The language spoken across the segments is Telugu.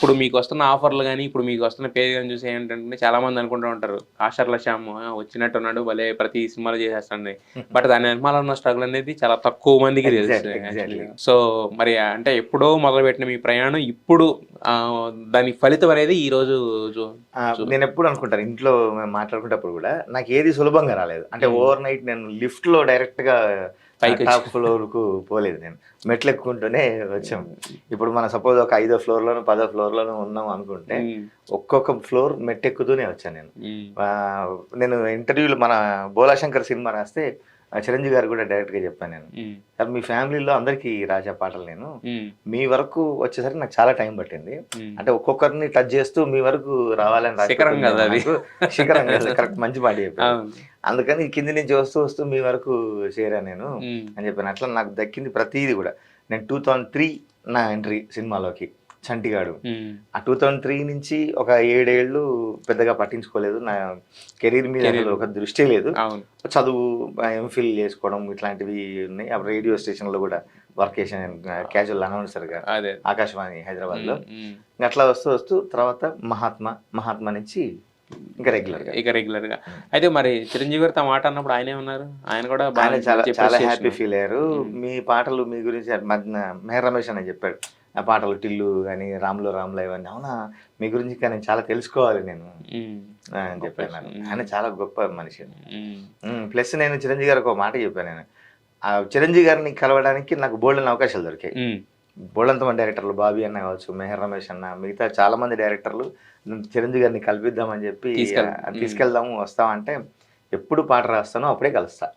ఇప్పుడు మీకు వస్తున్న ఆఫర్లు గాని, ఇప్పుడు మీకు వస్తున్న పేరు గాని చూసి ఏంటంటే చాలా మంది అనుకుంటూ ఉంటారు. 'కాషర్ల శ్యామ్' వచ్చినట్టున్నాడు భలే ప్రతి సినిమాలో చేసేస్తాడని. బట్ దాని వెనకాల ఉన్న స్ట్రగుల్ అనేది చాలా తక్కువ మందికి తెలుసు ఎగ్జాక్ట్లీ. యాక్చువల్‌గా. సో, మరి అంటే ఎప్పుడో మొదలుపెట్టిన మీ ప్రయాణం ఇప్పుడు దాని ఫలితం అనేది ఈరోజు జు చు నేను ఎప్పుడు అనుకుంటాను ఇంట్లో మేము మాట్లాడుకునేటప్పుడు కూడా నాకు ఏది సులభంగా రాలేదు. అంటే హ్మ్. ఓవర్ నైట్ నేను లిఫ్ట్‌లో డైరెక్ట్‌గా పైకొచ్చి టాప్ ఫ్లోర్‌కు పోలేదు నేను. మెట్లు ఎక్కుకుంటూనే వచ్చాం. ఇప్పుడు మనం సపోజ్ ఒక 5వ ఫ్లోర్‌లోనో, 10వ ఫ్లోర్‌లోనో ఉన్నాం అనుకుంటే హ్మ్. ఒక్కొక్క ఫ్లోర్ మెట్టెక్కుతూనే వచ్చాను నేను. హ్మ్. నేను ఇంటర్వ్యూలో మన 'బోలాశంకర్' సినిమా రాస్తే చిరంజీవి గారు కూడా డైరెక్ట్‌గా చెప్పాను నేను. హ్మ్. సార్ మీ ఫ్యామిలీలో అందరికీ రాసా పాటలు నేను. హ్మ్. మీ వరకు వచ్చేసరికి నాకు చాలా టైం పట్టింది. హ్మ్. అంటే ఒక్కొక్కరిని టచ్ చేస్తూ మీ వరకు రావాలని రాసి శిఖరం పెట్టుందేమో కదా అది. నాకు. శిఖరం కాదు, కరెక్ట్ మంచి మాట చెప్పారు. అవును. అందుకని కింది నుంచి వస్తూ వస్తూ మీ వరకు చేరాను నేను హ్మ్. అని చెప్పాను. అట్లా నాకు దక్కింది ప్రతీది కూడా. నేను 2003 నా ఎంట్రీ సినిమాలోకి 'చంటిగాడు'. హ్మ్. ఆ 2003 నుంచి ఒక 7 ఏళ్ళు పెద్దగా పట్టించుకోలేదు. నా కెరీర్ మీద కెరీర్. అసలు ఒక దృష్టి లేదు. అవును. చదువు, ఎంఫిల్ చేసుకోవడం ఇట్లాంటివి ఉన్నాయి. ఆ రేడియో స్టేషన్‌లో కూడా వర్క్ చేశాను క్యాజువల్ అనౌన్సర్‌గా అదే. ఆకాశవాణి హైదరాబాద్‌లో. హ్మ్. హ్మ్. అట్లా వస్తూ వస్తూ తర్వాత 'మహాత్మా' నుంచి ఇంకా రెగ్యులర్‌గా. ఇక రెగ్యులర్‌గా. అయితే మరి చిరంజీవి గారితో ఆ మాట అన్నప్పుడు ఆయనేమన్నారు? ఆయన కూడా ఆయన చాలా మంచి చాలా అప్రిషియేషన్. హ్యాపీ ఫీల్ అయ్యారు. హ్మ్. మీ పాటలు మీ గురించి మెహర్ రమేష్ అనే చెప్పాడు. ఆ పాటలు 'టిల్లు' గాని 'రాములో రాములా' ఇవన్నీ. అవునా! మీ గురించి ఇంకా నేను చాలా తెలుసుకోవాలి నేను హ్మ్. అని చెప్పాను నాకు. హ్మ్. ఆయన చాలా గొప్ప మనిషి. హ్మ్. ప్లస్ నేను చిరంజీవి గారికి ఒక మాట చెప్పాను నేను. చిరంజీవి గారిని కలవడానికి నాకు బోలెడన్ని అవకాశాలు దొరికాయి. హ్మ్. బోలెడంత మంది డైరెక్టర్లు 'బాబీ' అన్న కావచ్చు, 'మెహర్ రమేష్' అన్న, మిగతా చాలా మంది డైరెక్టర్లు చిరంజీవి గారిని కల్పిద్దామని చెప్పి హ్మ్. తీసుకెళ్దాము వస్తావా అంటే, ఎప్పుడు పాట రాస్తానో అప్పుడే కలుస్తా.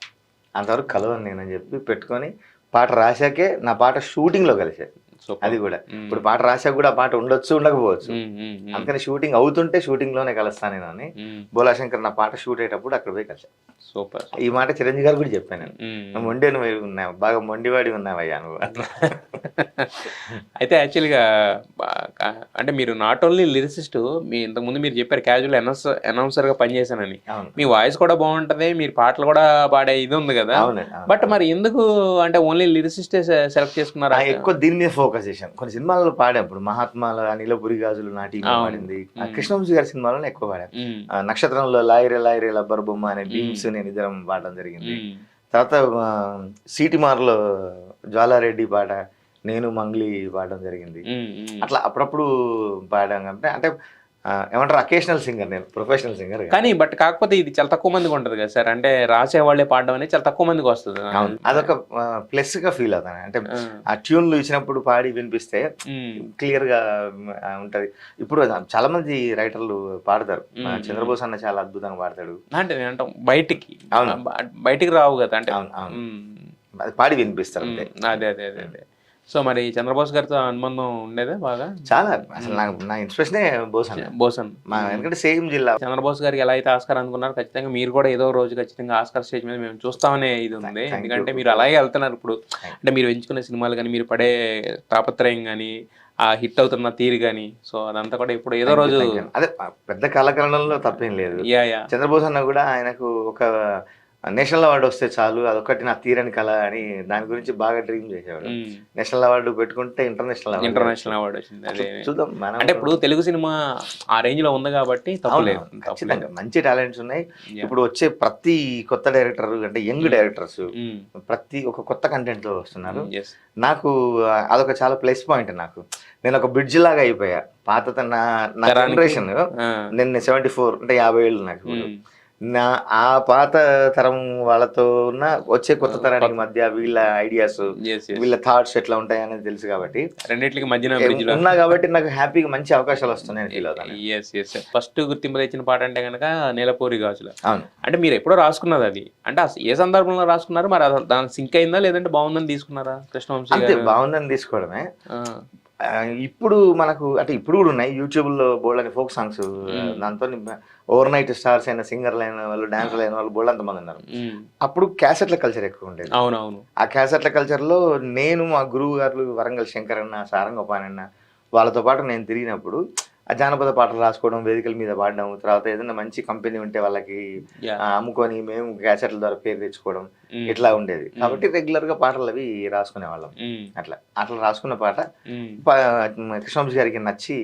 అంతవరకు కలవను నేనని చెప్పి పెట్టుకొని, పాట రాశాకే నా పాట షూటింగ్‌లో కలిసారు. సూపర్. అది కూడా. హ్మ్. ఇప్పుడు పాట రాసాక కూడా ఆ పాట ఉండొచ్చు, ఉండకపోవచ్చు. హ్మ్. హ్మ్. హ్మ్. అందుకని షూటింగ్ అవుతుంటే షూటింగ్‌లోనే కలుస్తా నేను అని హ్మ్. 'బోలాశంకర్' నా పాట షూట్ అయ్యేటప్పుడు అక్కడ పోయి కలిసా. సూపర్. ఈ మాట చిరంజీవి గారికి కూడా చెప్పాను నేను. హ్మ్. మొండెను ఉన్నావు, బాగా మొండివాడివి ఉన్నావయ్యా నువ్వు అట్లా. అయితే యాక్చువల్‌గా బా క అంటే మీరు నాట్ ఓన్లీ లిరిసిస్టు, మీ ఇంతకుముందు మీరు చెప్పారు క్యాజువల్ అనౌన్సర్‌గా పనిచేశానని. అవును. మీ వాయిస్ కూడా బావుంటది. మీరు పాటలు కూడా పాడే ఇది ఉంది గదా! అవునండి. అవును. బట్ మరి ఎందుకు అంటే ఓన్లీ లిరిసిస్టే సెలెక్ట్ చేసుకున్నారా? ఎక్కువ దీని మీద ఫోకస్ చేశాను. కొన్ని సినిమాలలో పాడాం. ఇప్పుడు 'మహాత్మా'లో 'నీలపురి గాజులు' నా టీమ్‌లో అవును. పాడింది. హ్మ్. కృష్ణవంశీ గారి సినిమాలోనే ఎక్కువ పాడాను. హ్మ్. 'నక్షత్రంలో' 'లాయిరే లాయిరే లబ్బర్ బొమ్మ' అనే హ్మ్. బీమ్స్ నేనిద్దరం పాడడం జరిగింది. హ్మ్. తర్వాత 'సీటిమార్'లో 'జ్వాలారెడ్డి' పాట, నేను మంగ్లీ పాడడం జరిగింది. హ్మ్. హ్మ్. అట్లా అప్పుడప్పుడు పాడాం కాబట్టి అంటే ఏమంటారు అకేషనల్ సింగర్ నేను. ప్రొఫెషనల్ సింగర్ కాదు. కానీ బట్ కాకపోతే ఇది చాలా తక్కువ మందికి ఉంటది కదా సార్. అంటే రాసేవాళ్ళే పాడడం అనేది చాలా తక్కువ మందికి వస్తది. అవును. అదొక ప్లస్‌గా ఫీల్ అవుతాను. అంటే ఆ! ఆ ట్యూన్‌లు ఇచ్చినప్పుడు పాడి వినిపిస్తే హ్మ్. క్లియర్‌గా ఉంటది. ఇప్పుడు చాలా మంది రైటర్లు పాడతారు. హ్మ్. హ్మ్. 'చంద్రబోస్' అన్న చాలా అద్భుతంగా పాడతాడు. అంటే నేనంటాం బయటికి. అవును. బయటికి రావు గదా! అంటే అవును. అవును. హ్మ్. అది పాడి వినిపిస్తారు హ్మ్. అంతే. అదే. సో, మరి 'చంద్రబోస్' గారితో అనుబంధం ఉండేదా బాగా? చాలా అసలు హ్మ్. నా ఇన్స్‌పిరేషనే బోస్ అన్న. 'బోసన్.' ఎందుకంటే సేమ్ జిల్లా. 'చంద్రబోస్' గారికి ఎలా అయితే ఆస్కార్ అందుకున్నారో ఖచ్చితంగా మీరు కూడా ఏదో ఒక రోజు ఖచ్చితంగా ఆస్కార్ స్టేజ్ మీద మేము చూస్తామనే ఇది ఉంది. Thank you. ఎందుకంటే మీరు అలాగే ఎళ్తున్నారు ఇప్పుడు. థాంక్ అంటే మీరు ఎంచుకునే సినిమాలు గాని, మీరు పడే తాపత్రయం గాని, ఆ హిట్ అవుతున్న తీరు గాని, సో, అదంతా కూడా ఇప్పుడు ఏదో రోజు థాంక్ యూ. అదే పెద్ద కళాకరణంలో తప్పేం లేదు. యాహ్! 'చంద్రబోస్' అన్న కూడా ఆయనకు ఒక నేషనల్ అవార్డ్ వస్తే చాలు అదొక్కటి నా తీరని కల అని దాని గురించి బాగా డ్రీమ్ చేసేవాడు. హ్మ్. నేషనల్ అవార్డ్ పెట్టుకుంటే ఇంటర్నేషనల్ అవార్డ్ ఇంటర్నేషనల్ కావచ్చు. అవార్డ్ వచ్చింది. అట్లా అదే. చూద్దాం మనం. అంటే ఇప్పుడు తెలుగు సినిమా ఆ రేంజ్‌లో ఉంది గాబట్టి తప్పులేదు. అవునవును. తప్పులేదు. ఖచ్చితంగా మంచి టాలెంట్స్ ఉన్నాయి. యాహ్! ఇప్పుడు వచ్చే ప్రతి కొత్త డైరెక్టర్ అంటే యంగ్ హ్మ్. డైరెక్టర్స్ హ్మ్. ప్రతి ఒక కొత్త కంటెంట్‌తో వస్తున్నారు. యెస్. నాకు అదొక చాలా ప్లస్ పాయింట్ నాకు. నేను ఒక బ్రిడ్జ్ లాగా అయిపోయా. పాత నా నా తరానికి జనరేషన్ ఆ! నేను 74 అంటే 50 ఏళ్ళు నాకు ఇప్పుడు. హ్మ్. ఆ పాత తరం వాళ్ళతో వచ్చే కొత్త తరానికి కొత్త మధ్య వీళ్ళ ఐడియాస్, యెస్. వీళ్ళ థాట్స్ ఎట్లా ఉంటాయనేది తెలుసు కాబట్టి రెండిట్లకి మధ్యన బ్రిడ్జ్‌లో ఉన్నా కాబట్టి నాకు హ్యాపీగా మంచి అవకాశాలు వస్తున్నాయని ఫీల్ అవుతాను నేను. యెస్. ఫస్ట్ గుర్తింపు తెచ్చిన పాట అంటే గనక 'నీలపూరి గాజుల'. అవును. అంటే మీరెప్పుడో రాసుకున్నదది. అంటే ఏ సందర్భంలో రాసుకున్నారు? మరి దానికి సింక్ అయిందా? లేదంటే బావుందని తీసుకున్నారా? కృష్ణవంశీ అంతే గారు బావుందని తీసుకోవడమే. ఆ! ఇప్పుడు మనకు అంటే ఇప్పుడు గూడా ఉన్నాయి. యూట్యూబ్‌లో బోలెడన్ని ఫోక్ సాంగ్స్ హ్మ్. దాంతోని ఓవర్ నైట్ స్టార్స్ అయిన సింగర్‌లైన వాళ్ళు, డాన్సర్‌లైన వాళ్ళు బోలెడంత మందున్నారు. హ్మ్. అప్పుడు క్యాసెట్‌ల కల్చర్ ఎక్కువుండేది. అవునవును. ఆ క్యాసెట్‌ల కల్చర్‌లో నేను మా గురువు గారు వరంగల్ శంకరన్న, సారంగపాణి అన్న వాళ్ళతో పాటు నేను తిరిగినప్పుడు ఆ జానపద పాటలు రాసుకోవడం, వేదికల మీద పాడడం, తర్వాత ఏదైనా మంచి కంపెనీ ఉంటే వాళ్ళకి యాహ్! అమ్ముకొని మేము క్యాసెట్‌ల ద్వారా పేరు తెచ్చుకోవడం హ్మ్. ఇట్లా ఉండేది. హ్మ్. కాబట్టి రెగ్యులర్‌గా పాటలవి రాసుకునేవాళ్ళం. హ్మ్. అట్లా రాసుకున్న పాట హ్మ్. ప కృష్ణవంశీ గారికి నచ్చి